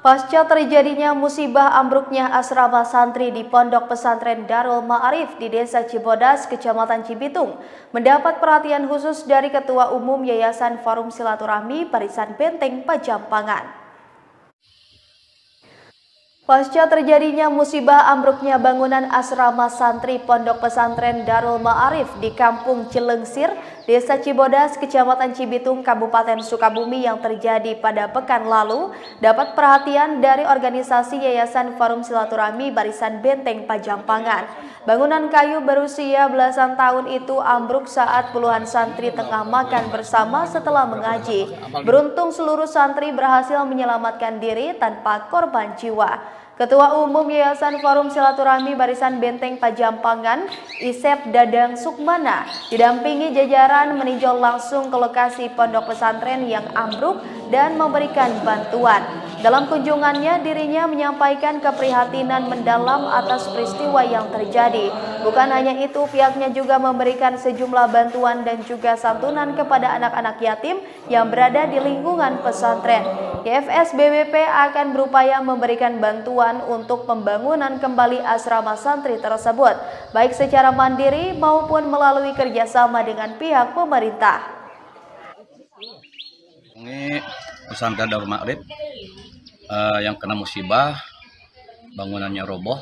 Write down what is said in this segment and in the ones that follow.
Pasca terjadinya musibah ambruknya asrama santri di Pondok Pesantren Darul Ma'arif di Desa Cibodas, Kecamatan Cibitung, mendapat perhatian khusus dari Ketua Umum Yayasan Forum Silaturahmi Barisan Benteng Pajampangan. Pasca terjadinya musibah ambruknya bangunan asrama santri Pondok Pesantren Darul Ma'arif di Kampung Cilengsir, Desa Cibodas, Kecamatan Cibitung, Kabupaten Sukabumi yang terjadi pada pekan lalu, dapat perhatian dari organisasi Yayasan Forum Silaturahmi Barisan Benteng Pajampangan. Bangunan kayu berusia belasan tahun itu ambruk saat puluhan santri tengah makan bersama setelah mengaji. Beruntung seluruh santri berhasil menyelamatkan diri tanpa korban jiwa. Ketua Umum Yayasan Forum Silaturahmi Barisan Benteng Pajampangan, Isep Dadang Sukmana, didampingi jajaran meninjau langsung ke lokasi pondok pesantren yang ambruk dan memberikan bantuan. Dalam kunjungannya, dirinya menyampaikan keprihatinan mendalam atas peristiwa yang terjadi. Bukan hanya itu, pihaknya juga memberikan sejumlah bantuan dan juga santunan kepada anak-anak yatim yang berada di lingkungan pesantren. YFS BBP akan berupaya memberikan bantuan untuk pembangunan kembali asrama santri tersebut, baik secara mandiri maupun melalui kerjasama dengan pihak pemerintah. Ini pesantren Darul Ma'arif yang kena musibah, bangunannya roboh.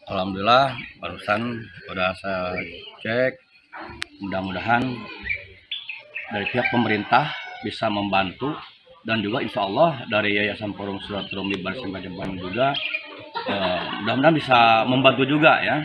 Alhamdulillah barusan sudah saya cek, mudah-mudahan dari pihak pemerintah bisa membantu, dan juga insya Allah dari Yayasan Forum Silaturahmi Barisan Pajampangan juga mudah-mudahan bisa membantu juga ya.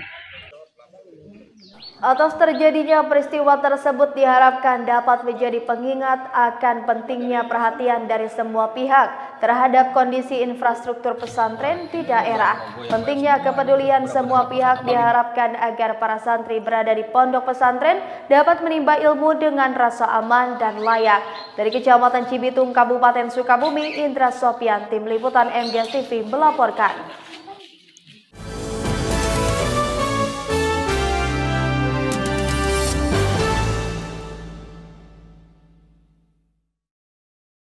Atas terjadinya peristiwa tersebut diharapkan dapat menjadi pengingat akan pentingnya perhatian dari semua pihak terhadap kondisi infrastruktur pesantren di daerah. Pentingnya kepedulian semua pihak diharapkan agar para santri berada di pondok pesantren dapat menimba ilmu dengan rasa aman dan layak. Dari Kecamatan Cibitung, Kabupaten Sukabumi, Indra Sopian, Tim Liputan MGS TV melaporkan.